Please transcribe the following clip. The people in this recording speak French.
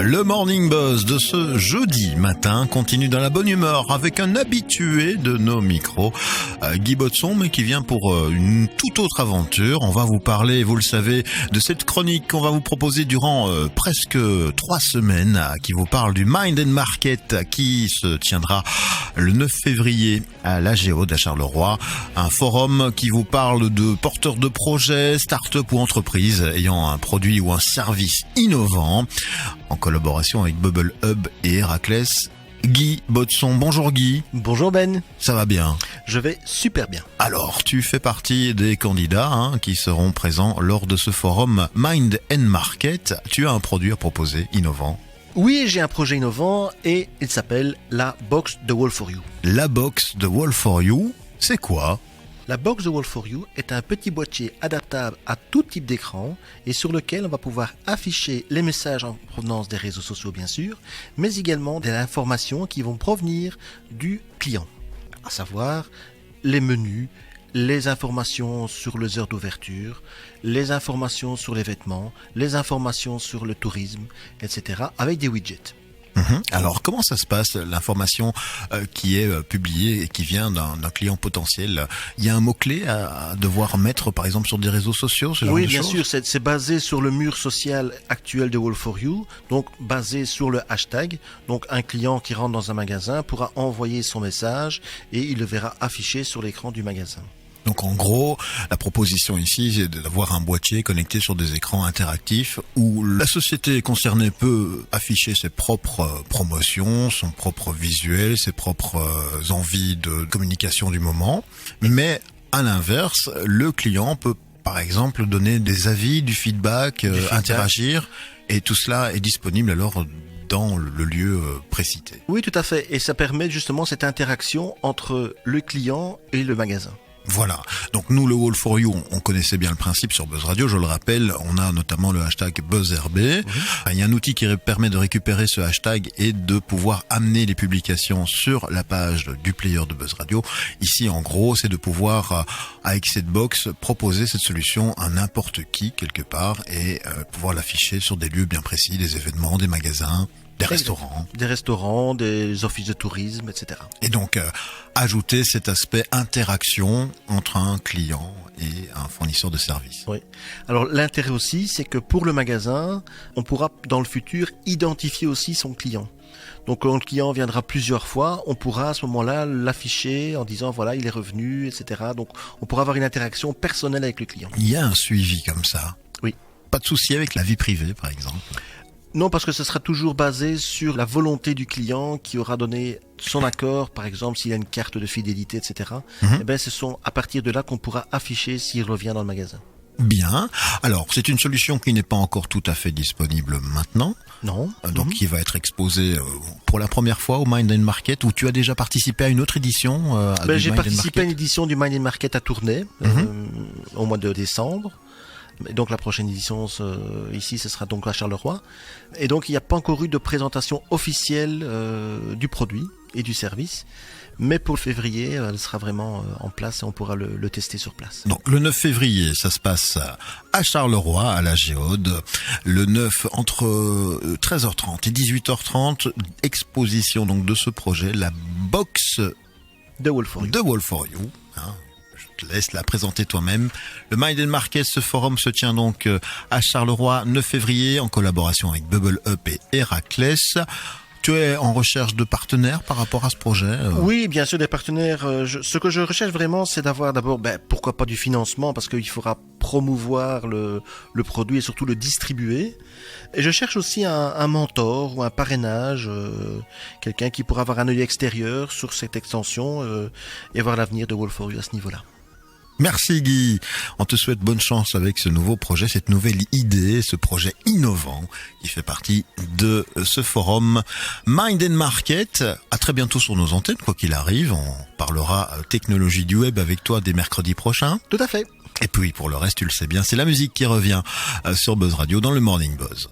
Le Morning Buzz de ce jeudi matin continue dans la bonne humeur avec un habitué de nos micros, Guy Botson, mais qui vient pour une toute autre aventure. On va vous parler, vous le savez, de cette chronique qu'on va vous proposer durant presque 3 semaines, qui vous parle du Mind and Market qui se tiendra le 9 février à la Géode à Charleroi. Un forum qui vous parle de porteurs de projets, start-up ou entreprises ayant un produit ou un service innovant, en collaboration avec Bubble Hub et Héraclès. Guy Botson, bonjour Guy. Bonjour Ben. Ça va bien? Je vais super bien. Alors, tu fais partie des candidats qui seront présents lors de ce forum Mind and Market. Tu as un produit à proposer innovant. Oui, j'ai un projet innovant et il s'appelle la Box The Wall for You. La Box The Wall for You, c'est quoi? La Box The Wall for You est un petit boîtier adaptable à tout type d'écran et sur lequel on va pouvoir afficher les messages en provenance des réseaux sociaux bien sûr, mais également des informations qui vont provenir du client, à savoir les menus, les informations sur les heures d'ouverture, les informations sur les vêtements, les informations sur le tourisme, etc. avec des widgets. Alors, comment ça se passe, l'information qui est publiée et qui vient d'un client potentiel? Il y a un mot-clé à devoir mettre, par exemple, sur des réseaux sociaux, ce genre de choses? Oui, bien sûr, c'est basé sur le mur social actuel de Wall for You, donc basé sur le hashtag. Donc, un client qui rentre dans un magasin pourra envoyer son message et il le verra affiché sur l'écran du magasin. Donc en gros, la proposition ici, c'est d'avoir un boîtier connecté sur des écrans interactifs où la société concernée peut afficher ses propres promotions, son propre visuel, ses propres envies de communication du moment. Mais à l'inverse, le client peut par exemple donner des avis, du feedback, interagir, et tout cela est disponible alors dans le lieu précité. Oui, tout à fait. Et ça permet justement cette interaction entre le client et le magasin. Voilà. Donc nous, le Wall for You, on connaissait bien le principe sur Buzz Radio. Je le rappelle, on a notamment le hashtag BuzzRB. Il y a un outil qui permet de récupérer ce hashtag et de pouvoir amener les publications sur la page du player de Buzz Radio. Ici, en gros, c'est de pouvoir, avec cette box, proposer cette solution à n'importe qui, quelque part, et pouvoir l'afficher sur des lieux bien précis, des événements, des magasins, des restaurants. Des restaurants, des offices de tourisme, etc. Et donc, ajouter cet aspect interaction entre un client et un fournisseur de services. Oui. Alors, l'intérêt aussi, c'est que pour le magasin, on pourra, dans le futur, identifier aussi son client. Donc, quand le client viendra plusieurs fois, on pourra à ce moment-là l'afficher en disant, voilà, il est revenu, etc. Donc, on pourra avoir une interaction personnelle avec le client. Il y a un suivi comme ça? Oui. Pas de souci avec la vie privée, par exemple? Non, parce que ce sera toujours basé sur la volonté du client qui aura donné son accord, par exemple s'il y a une carte de fidélité, etc. Eh bien, ce sont à partir de là qu'on pourra afficher s'il revient dans le magasin. Bien. Alors, c'est une solution qui n'est pas encore tout à fait disponible maintenant. Non. Donc, qui va être exposée pour la première fois au Mind and Market, où tu as déjà participé à une autre édition J'ai participé à une édition du Mind and Market à Tournai, au mois de décembre. Et donc la prochaine édition ici, ce sera donc à Charleroi. Et donc il n'y a pas encore eu de présentation officielle du produit et du service. Mais pour le février, elle sera vraiment en place et on pourra le tester sur place. Donc le 9 février, ça se passe à Charleroi, à la Géode. Le 9, entre 13h30 et 18h30, exposition donc de ce projet, la Box The Wall for You. The Wall for You. Je te laisse la présenter toi-même. Le Mind and Market, ce forum se tient donc à Charleroi, 9 février, en collaboration avec Bubble Up et Héraclès. Tu es en recherche de partenaires par rapport à ce projet? Oui, bien sûr, des partenaires. Ce que je recherche vraiment, c'est d'avoir d'abord, pourquoi pas du financement, parce qu'il faudra promouvoir le produit et surtout le distribuer. Et je cherche aussi un mentor ou un parrainage, quelqu'un qui pourra avoir un œil extérieur sur cette extension et voir l'avenir de Wall for You à ce niveau-là. Merci Guy. On te souhaite bonne chance avec ce nouveau projet, cette nouvelle idée, ce projet innovant qui fait partie de ce forum Mind and Market. À très bientôt sur nos antennes, quoi qu'il arrive. On parlera technologie du web avec toi dès mercredi prochain. Tout à fait. Et puis pour le reste, tu le sais bien, c'est la musique qui revient sur Buzz Radio dans le Morning Buzz.